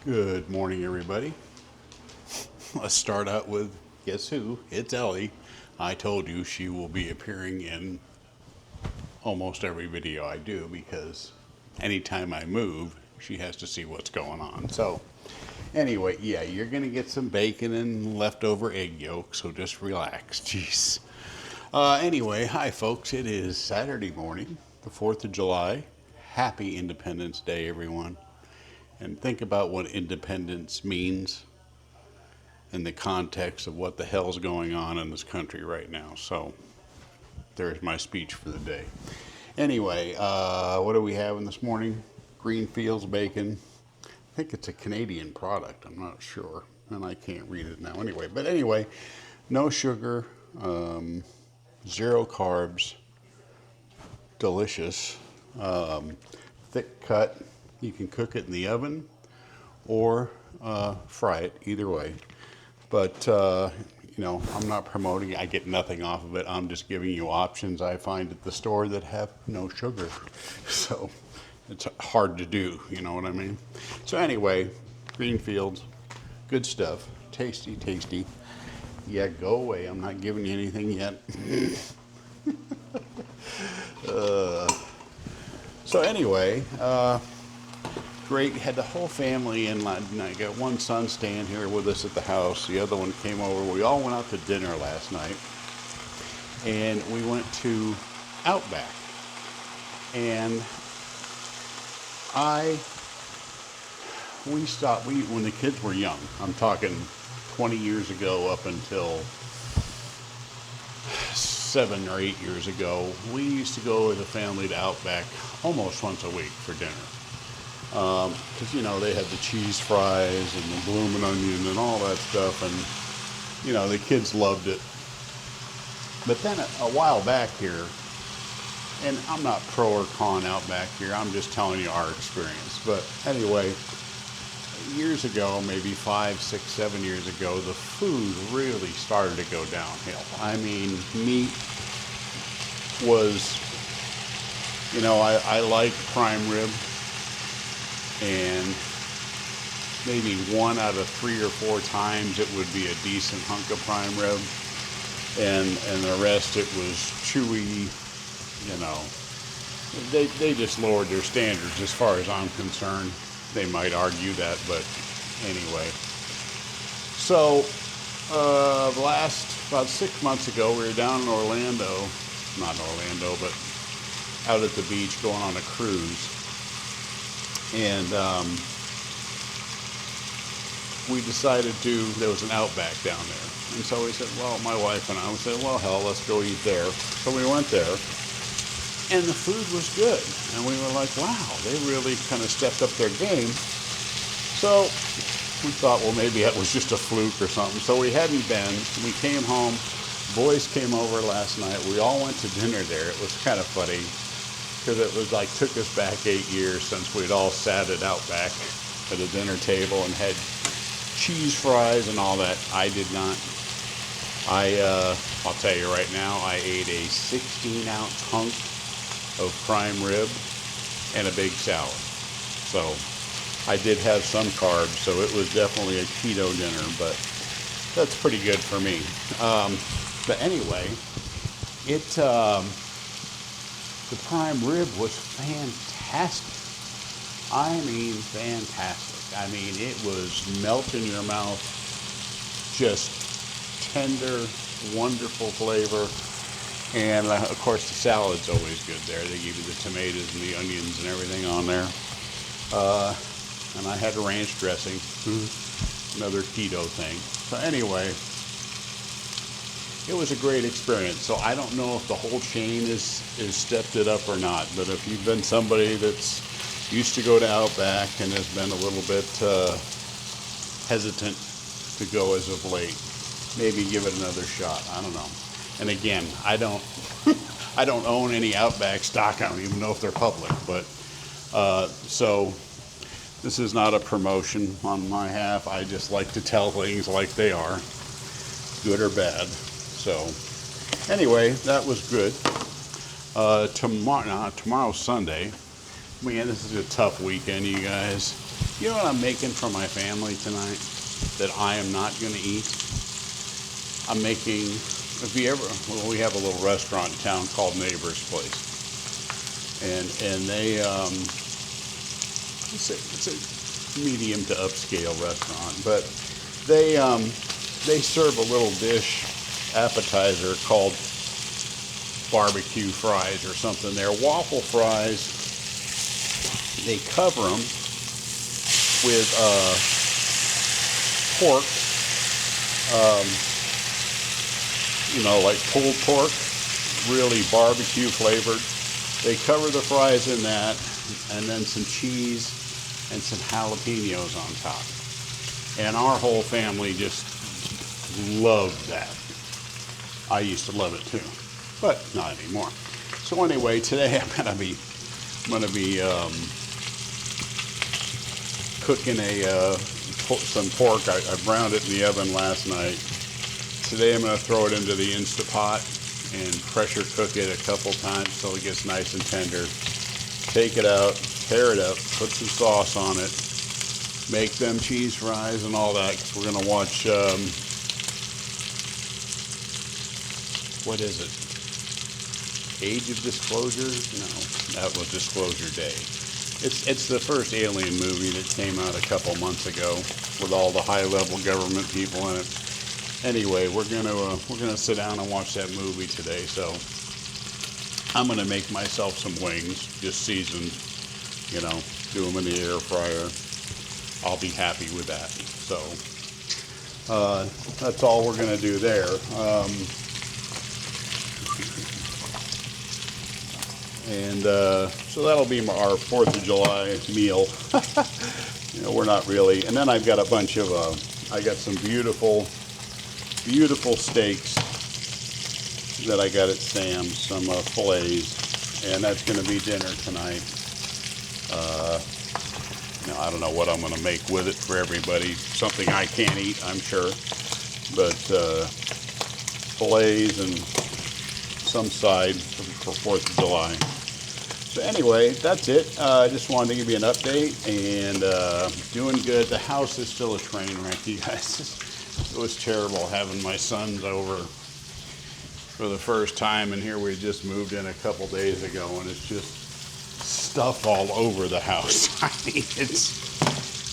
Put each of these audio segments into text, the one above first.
Good morning, everybody. Let's start out with guess who? It's Ellie. I told you she will be appearing in almost every video I do because anytime I move, she has to see what's going on. So, anyway, yeah, you're going to get some bacon and leftover egg yolk, so just relax. Jeez. Anyway, hi, folks. It is Saturday morning, the 4th of July. Happy Independence Day, everyone. And think about what independence means in the context of what the hell's going on in this country right now. So there's my speech for the day. Anyway, what are we having this morning? Greenfields bacon. I think it's a Canadian product. I'm not sure. And I can't read it now anyway. But anyway, no sugar, zero carbs, delicious, thick cut. You can cook it in the oven or fry it, either way. But, I'm not promoting it. I get nothing off of it. I'm just giving you options I find at the store that have no sugar. So it's hard to do, you know what I mean? So anyway, Greenfields, good stuff. Tasty, tasty. Yeah, go away. I'm not giving you anything yet. So anyway, great. Had the whole family in. I got one son staying here with us at the house. The other one came over. We all went out to dinner last night, and we went to Outback. And we stopped. When the kids were young. I'm talking 20 years ago up until 7 or 8 years ago. We used to go as a family to Outback almost once a week for dinner. Because, they had the cheese fries and the bloomin' onion and all that stuff. And, the kids loved it. But then a while back here, and I'm not pro or con Outback here, I'm just telling you our experience. But anyway, years ago, maybe 5, 6, 7 years ago, the food really started to go downhill. I mean, meat was, I like prime rib. And maybe 1 out of 3 or 4 times it would be a decent hunk of prime rib, and the rest it was chewy. They just lowered their standards as far as I'm concerned. They might argue that, but anyway. So about 6 months ago, we were down in Orlando, not Orlando, but out at the beach going on a cruise. And we decided there was an Outback down there. And so we said, well, my wife and I, we said, well, hell, let's go eat there. So we went there, and the food was good. And we were like, wow, they really kind of stepped up their game. So we thought, well, maybe that was just a fluke or something. So we hadn't been. We came home. Boys came over last night. We all went to dinner there. It was kind of funny, because it was like took us back 8 years since we'd all sat at Outback at a dinner table and had cheese fries and all that. I did not. I'll tell you right now, I ate a 16-ounce hunk of prime rib and a big salad. So I did have some carbs, so it was definitely a keto dinner, but that's pretty good for me. But anyway, the prime rib was fantastic. I mean, fantastic. I mean, it was melt in your mouth, just tender, wonderful flavor. And of course, the salad's always good there. They give you the tomatoes and the onions and everything on there. And I had ranch dressing, another keto thing. So anyway, it was a great experience. So I don't know if the whole chain is stepped it up or not, but if you've been somebody that's used to go to Outback and has been a little bit hesitant to go as of late, maybe give it another shot. I don't know. And again, I don't I don't own any Outback stock. I don't even know if they're public, but so this is not a promotion on my half. I just like to tell things like they are, good or bad. So anyway, that was good. Tomorrow's Sunday. Man, this is a tough weekend, you guys. You know what I'm making for my family tonight that I am not going to eat? I'm making, if you ever, well, we have a little restaurant in town called Neighbor's Place. And they, it's a medium to upscale restaurant, but they serve a little dish appetizer called barbecue fries or something. They're waffle fries. They cover them with pork, like pulled pork, really barbecue flavored. They cover the fries in that, and then some cheese and some jalapenos on top. And our whole family just loved that. I used to love it too, but not anymore. So anyway, today I'm gonna be cooking some pork. I browned it in the oven last night. Today I'm gonna throw it into the Instapot and pressure cook it a couple times till it gets nice and tender. Take it out, tear it up, put some sauce on it, make them cheese fries and all that, because we're going to watch, what is it? Age of Disclosure? No, that was Disclosure Day. It's the first Alien movie that came out a couple months ago with all the high-level government people in it. Anyway, we're gonna sit down and watch that movie today. So I'm gonna make myself some wings, just seasoned. Do them in the air fryer. I'll be happy with that. So that's all we're gonna do there. So that'll be our 4th of July meal. We're not really. And then I've got a bunch of. I got some beautiful steaks that I got at Sam's, some fillets, and that's going to be dinner tonight. I don't know what I'm going to make with it for everybody. Something I can't eat, I'm sure, but fillets and some side for 4th of July. So anyway, that's it. I just wanted to give you an update, and doing good. The house is still a train wreck, you guys. It was terrible having my sons over for the first time, and here we just moved in a couple days ago, and it's just stuff all over the house. I mean,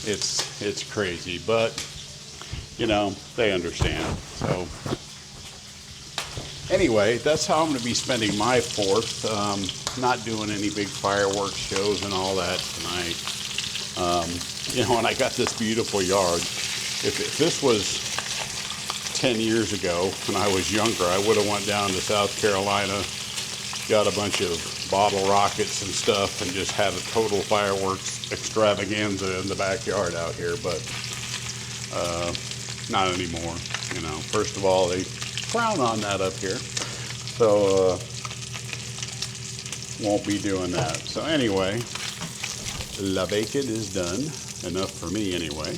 it's crazy, but they understand. So anyway, that's how I'm going to be spending my 4th. Not doing any big fireworks shows and all that tonight. And I got this beautiful yard. If this was 10 years ago when I was younger, I would have went down to South Carolina, got a bunch of bottle rockets and stuff, and just had a total fireworks extravaganza in the backyard out here, but not anymore. First of all, they frown on that up here, so won't be doing that. So anyway, la bacon is done. Enough for me anyway.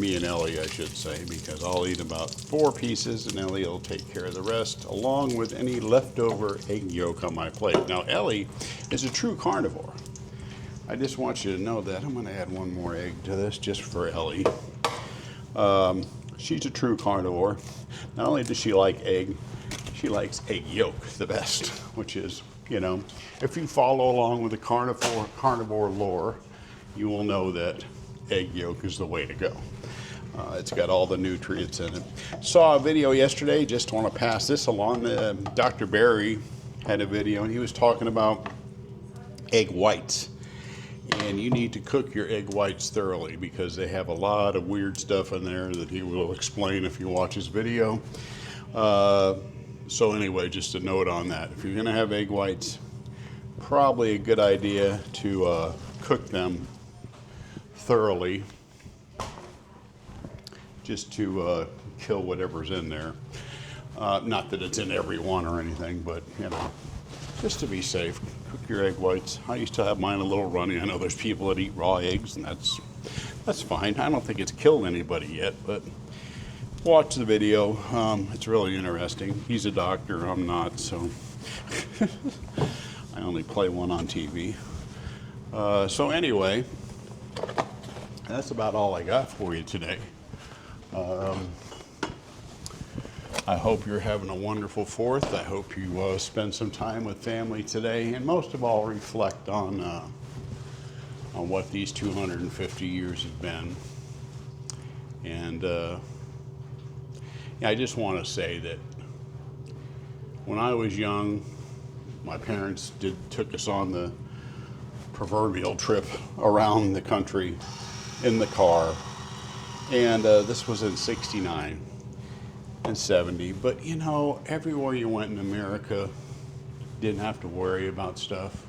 Me and Ellie, I should say, because I'll eat about 4 pieces and Ellie will take care of the rest, along with any leftover egg yolk on my plate. Now, Ellie is a true carnivore. I just want you to know that. I'm going to add one more egg to this just for Ellie. She's a true carnivore. Not only does she like egg, she likes egg yolk the best, which is, if you follow along with the carnivore lore, you will know that egg yolk is the way to go. It's got all the nutrients in it. Saw a video yesterday, just want to pass this along. Dr. Barry had a video, and he was talking about egg whites. And you need to cook your egg whites thoroughly because they have a lot of weird stuff in there that he will explain if you watch his video. So anyway, just a note on that. If you're going to have egg whites, probably a good idea to cook them thoroughly, just to kill whatever's in there. Not that it's in every one or anything, but just to be safe, cook your egg whites. I used to have mine a little runny. I know there's people that eat raw eggs, and that's fine. I don't think it's killed anybody yet, but watch the video. It's really interesting. He's a doctor, I'm not, so I only play one on TV. So anyway, that's about all I got for you today. I hope you're having a wonderful 4th. I hope you spend some time with family today, and most of all, reflect on what these 250 years have been. And yeah, I just want to say that when I was young, my parents took us on the proverbial trip around the country in the car, and this was in '69 and '70. But you know, everywhere you went in America, didn't have to worry about stuff.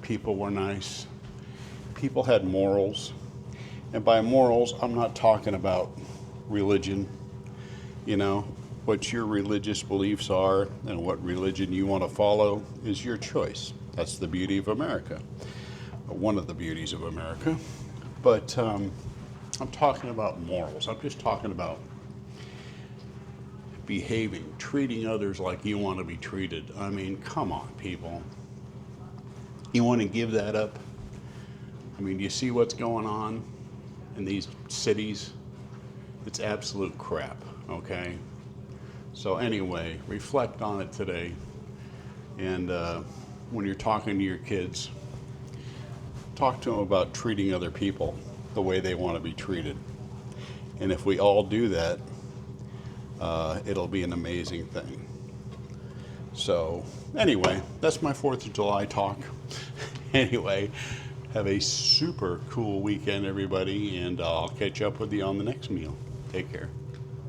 People were nice. People had morals, and by morals, I'm not talking about religion. You know, what your religious beliefs are and what religion you want to follow is your choice. That's the beauty of America, one of the beauties of America. But I'm talking about morals. I'm just talking about behaving, treating others like you want to be treated. I mean, come on, people. You want to give that up? I mean, do you see what's going on in these cities? It's absolute crap, okay? So anyway, reflect on it today. And when you're talking to your kids, talk to them about treating other people the way they want to be treated. And if we all do that, it'll be an amazing thing. So anyway, that's my 4th of July talk. Anyway, have a super cool weekend, everybody, and I'll catch up with you on the next meal. Take care.